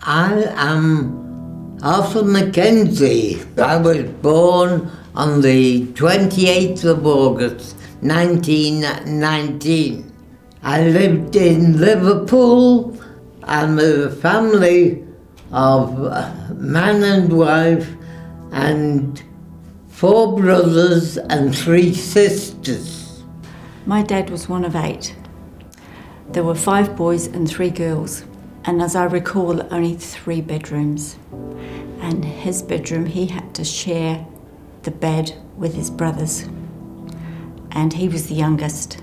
I am Arthur Mackenzie. I was born on the 28th of August 1919. I lived in Liverpool and with a family of man and wife and 4 brothers and 3 sisters. My dad was one of 8. There were 5 boys and 3 girls, and as I recall, only 3 bedrooms. And his bedroom, he had to share the bed with his brothers, and he was the youngest.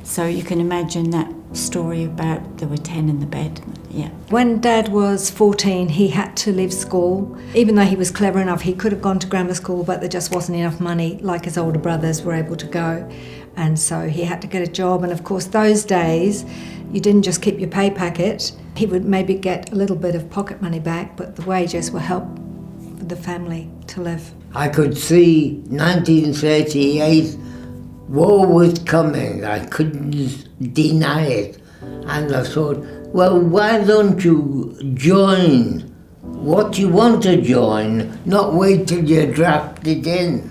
So you can imagine that story about there were 10 in the bed. Yeah. When Dad was 14, he had to leave school. Even though he was clever enough, he could have gone to grammar school, but there just wasn't enough money like his older brothers were able to go. And so he had to get a job. And of course, those days, you didn't just keep your pay packet. He would maybe get a little bit of pocket money back, but the wages were help for the family to live. I could see 1938, war was coming. I couldn't deny it. And I thought, well, why don't you join what you want to join, not wait till you're drafted in.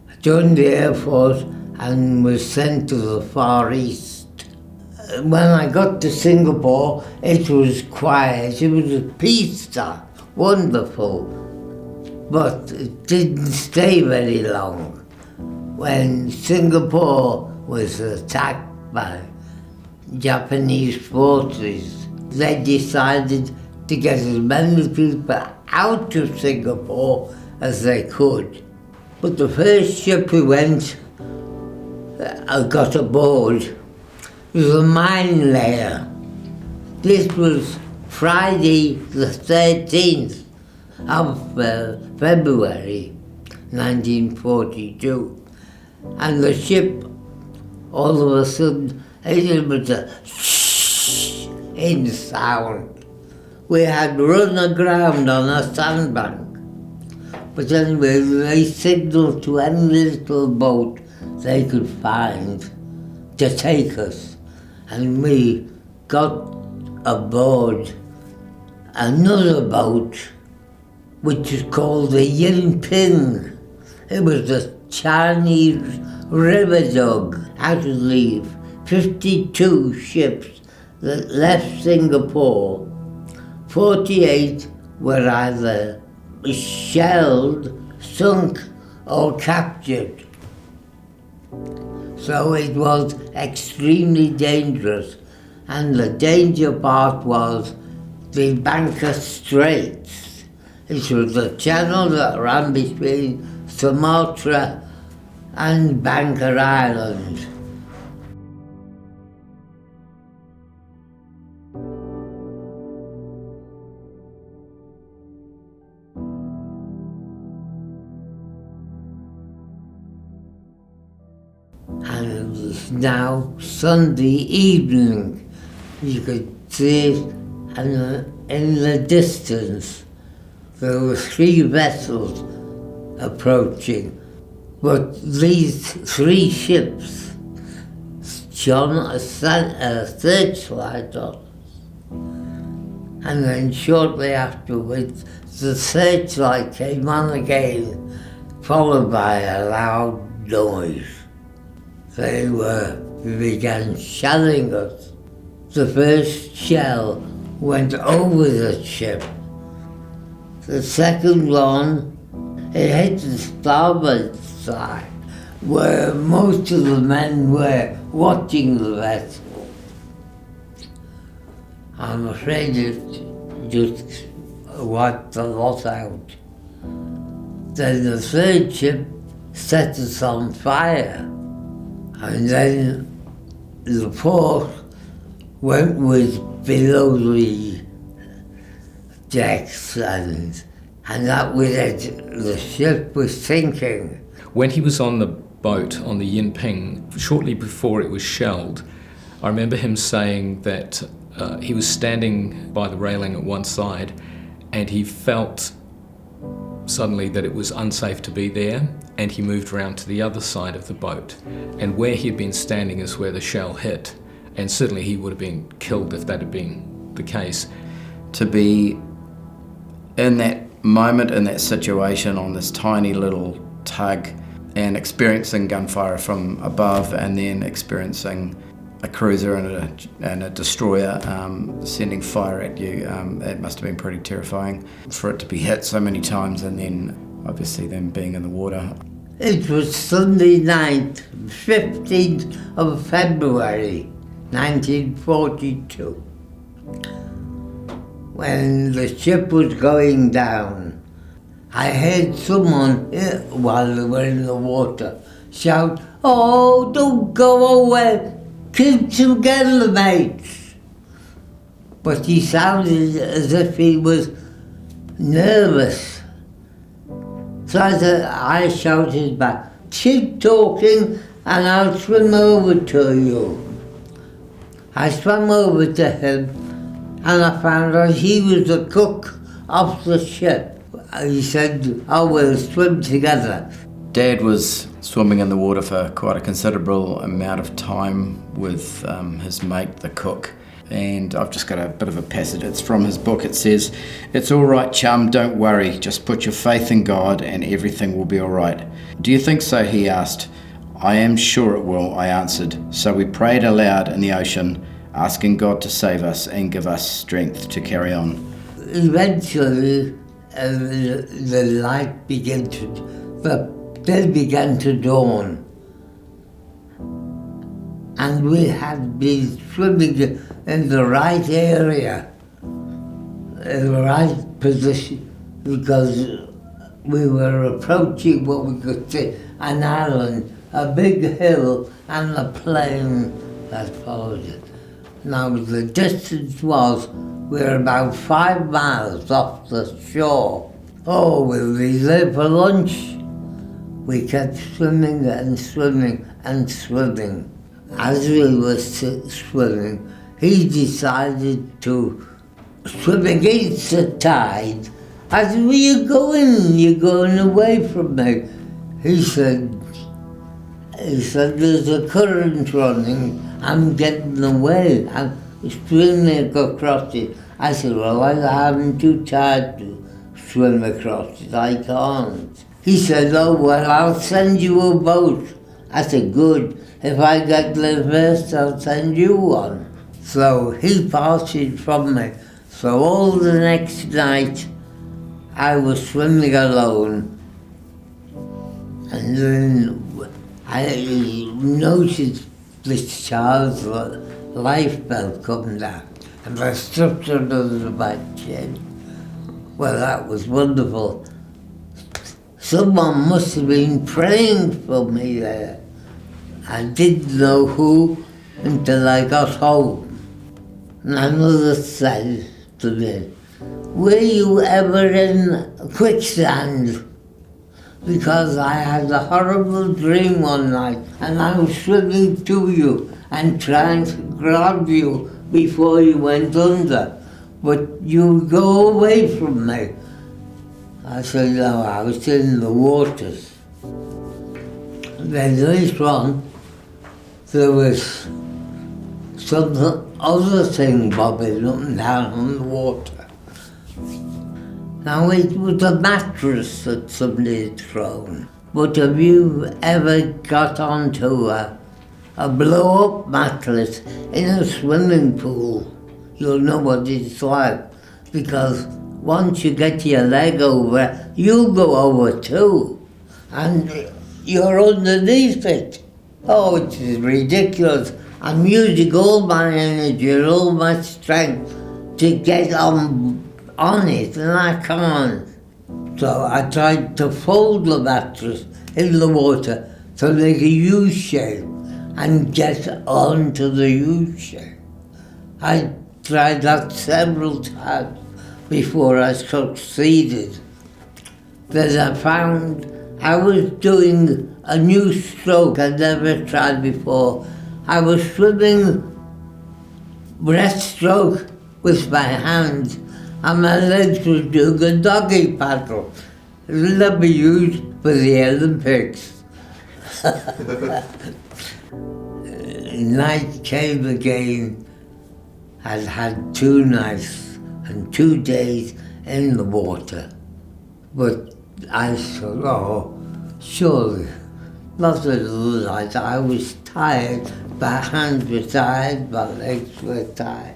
I joined the Air Force and was sent to the Far East. When I got to Singapore, it was quiet. It was a peace time, wonderful. But it didn't stay very long. When Singapore was attacked by Japanese forces, they decided to get as many people out of Singapore as they could. But the first ship we got aboard was a mine layer. This was Friday the 13th of February 1942. And the ship, all of a sudden, it was a shh in sound. We had run aground on a sandbank. But anyway, they signalled to any little boat they could find to take us. And we got aboard another boat, which is called the Yinping. It was a Chinese river dog out of leave. 52 ships that left Singapore. 48 were either shelled, sunk, or captured. So it was extremely dangerous. And the danger part was the Bangka Straits. It was a channel that ran between Sumatra and Bangka Island. And it was now Sunday evening. You could see it, and in the distance there were 3 vessels approaching. But these 3 ships shone a searchlight on us. And then shortly afterwards, the searchlight came on again, followed by a loud noise. They began shelling us. The first shell went over the ship. The second one, it hit the starboard side, where most of the men were watching the vessel. I'm afraid it just wiped the lot out. Then the third ship set us on fire. And then the fourth went below the decks, and that was it. The ship was sinking. When he was on the boat, on the Yinping, shortly before it was shelled, I remember him saying that he was standing by the railing at one side and he felt suddenly that it was unsafe to be there, and he moved around to the other side of the boat. And where he had been standing is where the shell hit, and certainly he would have been killed if that had been the case. to be in that moment, in that situation, on this tiny little tug, and experiencing gunfire from above, and then experiencing a cruiser and a destroyer sending fire at you. It must have been pretty terrifying for it to be hit so many times, and then obviously them being in the water. It was Sunday night, 15th of February, 1942, when the ship was going down. I heard someone, while they were in the water, shout, "Oh, don't go away, keep together, mates." But he sounded as if he was nervous. So I shouted back, "Keep talking and I'll swim over to you." I swam over to him and I found out he was the cook of the ship. He said, "Oh, we'll swim together." Dad was swimming in the water for quite a considerable amount of time with his mate, the cook. And I've just got a bit of a passage. It's from his book. It says, "It's all right, chum, don't worry. Just put your faith in God and everything will be all right." "Do you think so?" he asked. "I am sure it will," I answered. So we prayed aloud in the ocean, asking God to save us and give us strength to carry on. Eventually, the light began the day began to dawn. And we had been swimming in the right area, in the right position, because we were approaching what we could see, an island, a big hill, and a plain that followed it. Now the distance was, we were about 5 miles off the shore. Oh, we'll be there for lunch. We kept swimming and swimming and swimming. As we were swimming, he decided to swim against the tide. I said, "Where you going? You're going away from me." He said, "There's a current running. I'm getting away. I'm swimming across it." I said, "Well, I'm too tired to swim across it. I can't." He said, "Oh, well, I'll send you a boat." I said, "Good. If I get there first, I'll send you one." So he parted from me. So all the next night, I was swimming alone. And then I noticed this child's life belt come down. And I stripped her under my chin. Well, that was wonderful. Someone must have been praying for me there. I didn't know who until I got home. My mother said to me, "Were you ever in quicksand?" Because I had a horrible dream one night and I was swimming to you and trying to grab you before you went under. But you go away from me. I said, "No, I was in the waters." Then later on, there was some other thing bobbing up and down on the water. Now it was a mattress that somebody had thrown. But have you ever got onto a blow-up mattress in a swimming pool? You'll know what it's like, because once you get your leg over, you'll go over too, and you're underneath it. Oh, it is ridiculous. I'm using all my energy and all my strength to get on it, and I can't. So I tried to fold the mattress in the water to make a U shape and get onto the U shape. I tried that several times before I succeeded. Then I found I was doing a new stroke I'd never tried before. I was swimming breaststroke with my hands and my legs were doing a doggy paddle. It'll be used for the Olympics. Night came again. I'd had 2 nights and 2 days in the water. But I thought, oh, surely, not that it was like that. I was tired, my hands were tired, my legs were tired.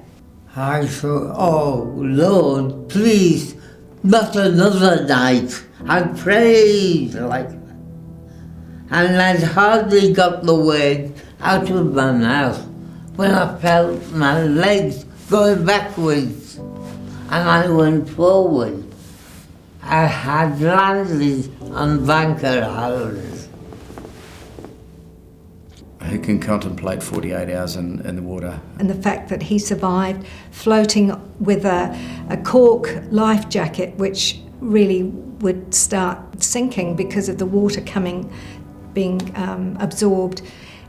I thought, oh, Lord, please, not another night. I prayed like that. And I'd hardly got the word out of my mouth when I felt my legs going backwards and I went forward. I had landed on Banker Island. Who can contemplate 48 hours in the water? And the fact that he survived floating with a cork life jacket, which really would start sinking because of the water being absorbed,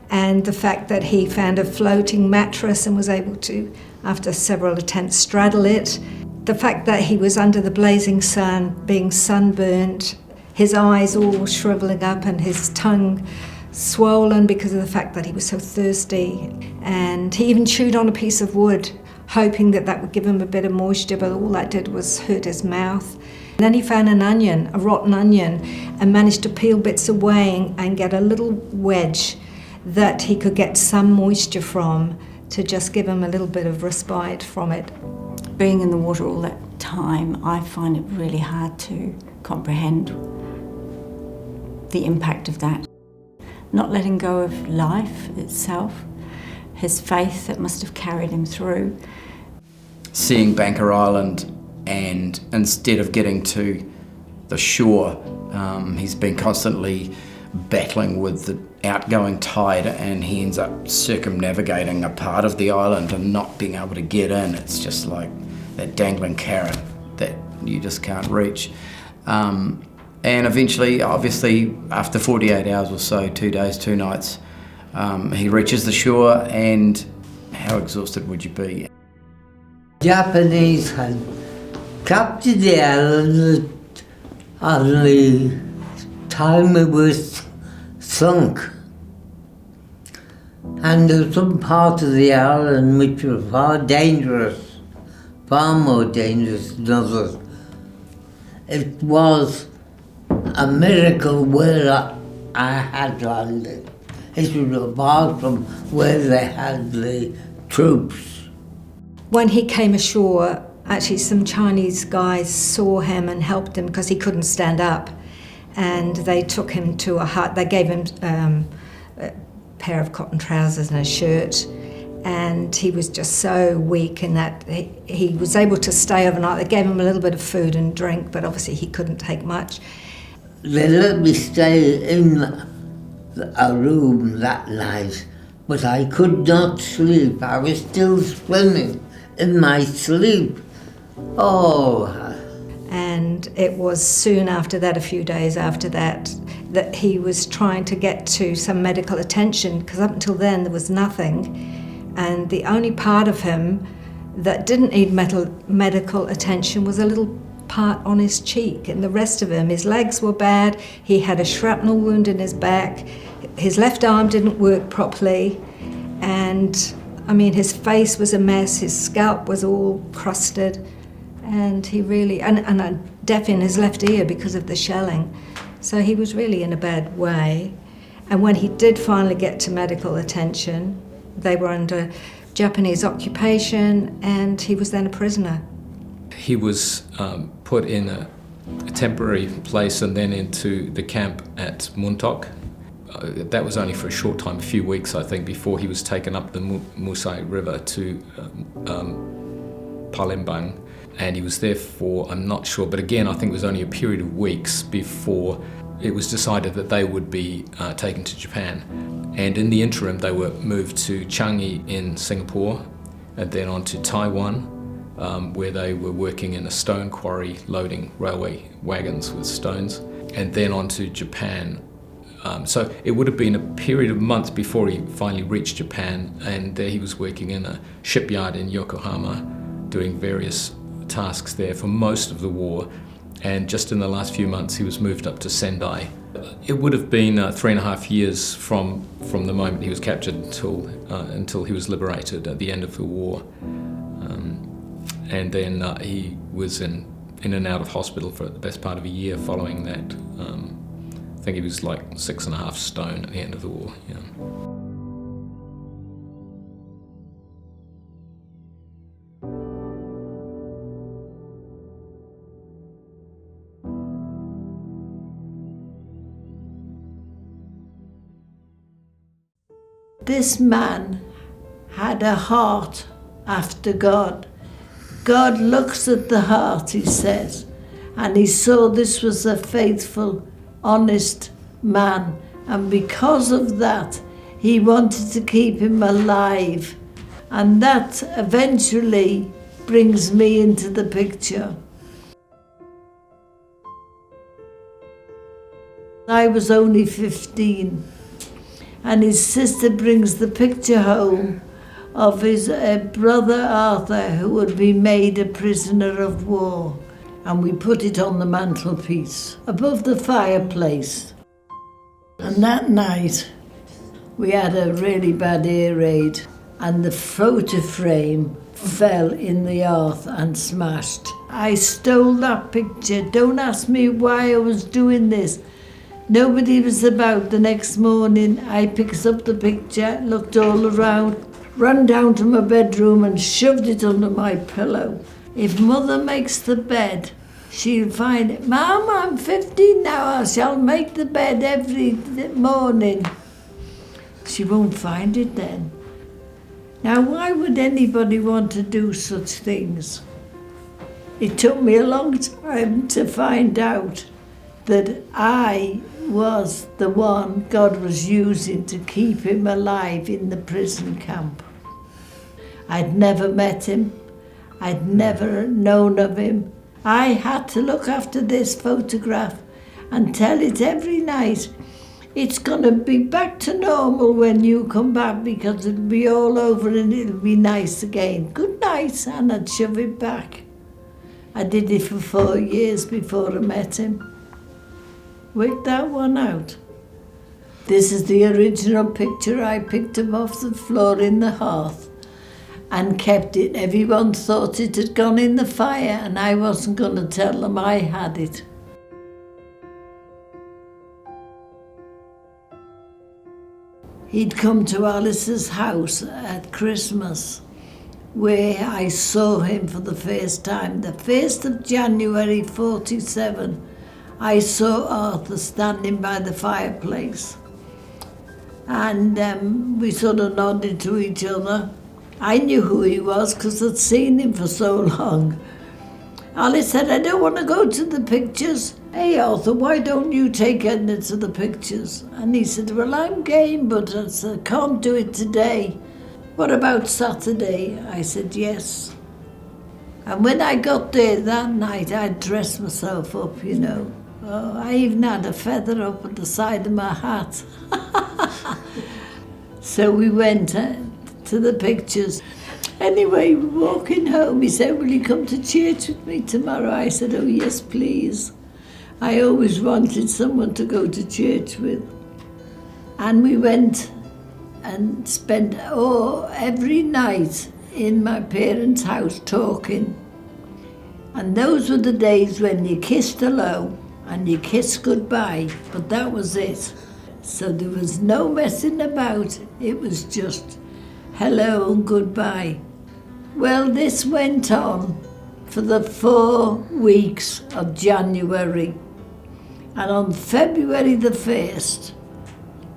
and the fact that he found a floating mattress and was able to, after several attempts, straddle it. The fact that he was under the blazing sun, being sunburned, his eyes all shrivelling up and his tongue swollen because of the fact that he was so thirsty. And he even chewed on a piece of wood, hoping that that would give him a bit of moisture, but all that did was hurt his mouth. And then he found an onion, a rotten onion, and managed to peel bits away and get a little wedge that he could get some moisture from to just give him a little bit of respite from it. Being in the water all that time, I find it really hard to comprehend the impact of that. Not letting go of life itself, his faith that must have carried him through. Seeing Banker Island, and instead of getting to the shore, he's been constantly battling with the outgoing tide, and he ends up circumnavigating a part of the island and not being able to get in. It's just like that dangling carrot that you just can't reach. And eventually, obviously, after 48 hours or so, 2 days, 2 nights, he reaches the shore, and how exhausted would you be? Japanese had captured the island on the time it was sunk. And there was some part of the island which was far dangerous, far more dangerous than others. It was a miracle where I had landed. It was apart from where they had the troops. When he came ashore, actually some Chinese guys saw him and helped him because he couldn't stand up. And they took him to a hut. They gave him a pair of cotton trousers and a shirt. And he was just so weak in that he was able to stay overnight. They gave him a little bit of food and drink, but obviously he couldn't take much. They let me stay in a room that night, but I could not sleep. I was still swimming in my sleep. Oh. And it was soon after that, a few days after that, that he was trying to get to some medical attention, because up until then there was nothing. And the only part of him that didn't need medical attention was a little part on his cheek, and the rest of him, his legs were bad, he had a shrapnel wound in his back, his left arm didn't work properly, and I mean his face was a mess, his scalp was all crusted, and he really, and deaf in his left ear because of the shelling. So he was really in a bad way. And when he did finally get to medical attention, they were under Japanese occupation, and he was then a prisoner. He was put in a temporary place and then into the camp at Muntok. That was only for a short time, a few weeks I think, before he was taken up the Musai River to Palembang. And he was there for, I'm not sure, but again I think it was only a period of weeks before it was decided that they would be taken to Japan. And in the interim they were moved to Changi in Singapore, and then on to Taiwan, where they were working in a stone quarry loading railway wagons with stones, and then on to Japan. So it would have been a period of months before he finally reached Japan, and there he was working in a shipyard in Yokohama, doing various tasks there for most of the war, and just in the last few months he was moved up to Sendai. It would have been 3.5 years from the moment he was captured until he was liberated at the end of the war. and then he was in and out of hospital for the best part of a year following that. I think he was like 6.5 stone at the end of the war. Yeah. This man had a heart after God. God looks at the heart, he says, and he saw this was a faithful, honest man, and because of that, he wanted to keep him alive, and that eventually brings me into the picture. I was only 15. And his sister brings the picture home of his brother Arthur, who had been made a prisoner of war. And we put it on the mantelpiece above the fireplace. And that night we had a really bad air raid, and the photo frame fell in the earth and smashed. I stole that picture. Don't ask me why I was doing this. Nobody was about the next morning. I picked up the picture, looked all around, ran down to my bedroom and shoved it under my pillow. If Mother makes the bed, she'll find it. Mum, I'm 15 now, I shall make the bed every morning. She won't find it then. Now, why would anybody want to do such things? It took me a long time to find out that I was the one God was using to keep him alive in the prison camp. I'd never met him. I'd never known of him. I had to look after this photograph and tell it every night, it's going to be back to normal when you come back, because it'll be all over and it'll be nice again. Good night, and I'd shove it back. I did it for 4 years before I met him. Worked that one out. This is the original picture. I picked up off the floor in the hearth and kept it. Everyone thought it had gone in the fire, and I wasn't going to tell them I had it. He'd come to Alice's house at Christmas, where I saw him for the first time. The 1st of January 47. I saw Arthur standing by the fireplace, and we sort of nodded to each other. I knew who he was because I'd seen him for so long. Alice said, I don't want to go to the pictures. Hey Arthur, why don't you take Edna to the pictures? And he said, well, I'm game, but I can't do it today. What about Saturday? I said, yes. And when I got there that night, I dressed myself up, you know. Oh, I even had a feather up at the side of my hat. So we went to the pictures. Anyway, walking home, he said, will you come to church with me tomorrow? I said, oh, yes, please. I always wanted someone to go to church with. And we went and spent every night in my parents' house talking. And those were the days when you kissed hello and you kissed goodbye, but that was it. So there was no messing about. It was just hello and goodbye. Well, this went on for the 4 weeks of January. And on February the 1st,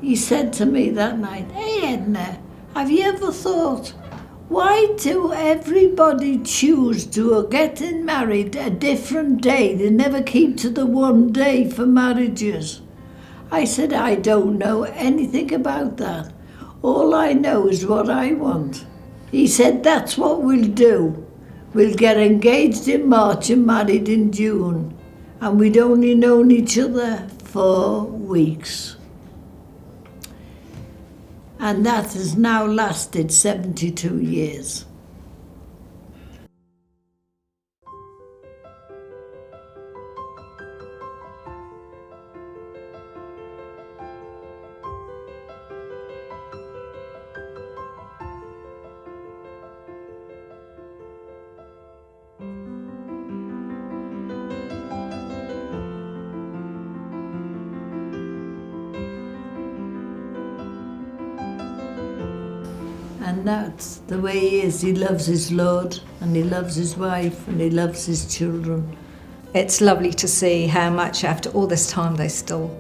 he said to me that night, hey Edna, have you ever thought, why do everybody choose to getting married a different day? They never keep to the one day for marriages. I said, I don't know anything about that. All I know is what I want. He said, that's what we'll do. We'll get engaged in March and married in June. And we'd only known each other 4 weeks. And that has now lasted 72 years. that's the way he is. He loves his Lord, and he loves his wife, and he loves his children. It's lovely to see how much after all this time they still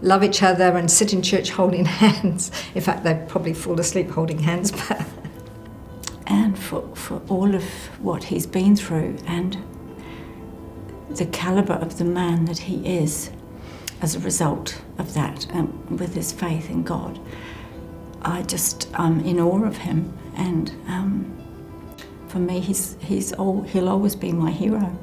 love each other and sit in church holding hands. In fact, they probably fall asleep holding hands. But And for all of what he's been through and the calibre of the man that he is as a result of that, with his faith in God, I'm in awe of him. And for me, he'll always be my hero.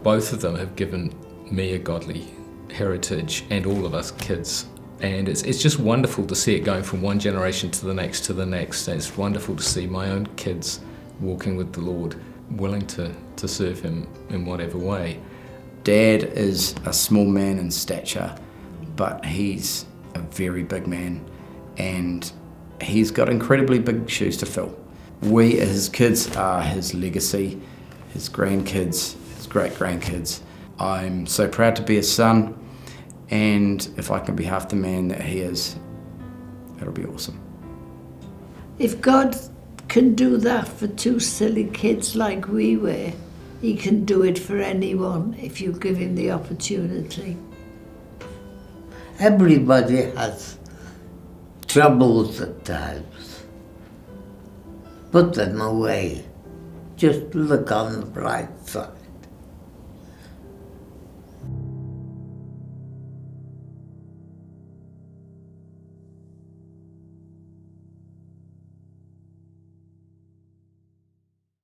Both of them have given me a godly heritage, and all of us kids. And it's just wonderful to see it going from one generation to the next to the next. And it's wonderful to see my own kids walking with the Lord, willing to serve him in whatever way. Dad is a small man in stature, but he's a very big man, and he's got incredibly big shoes to fill. We, as his kids, are his legacy, his grandkids, his great-grandkids. I'm so proud to be his son, and if I can be half the man that he is, it'll be awesome. If God can do that for two silly kids like we were, he can do it for anyone if you give him the opportunity. Everybody has troubles at times. Put them away. Just look on the bright side.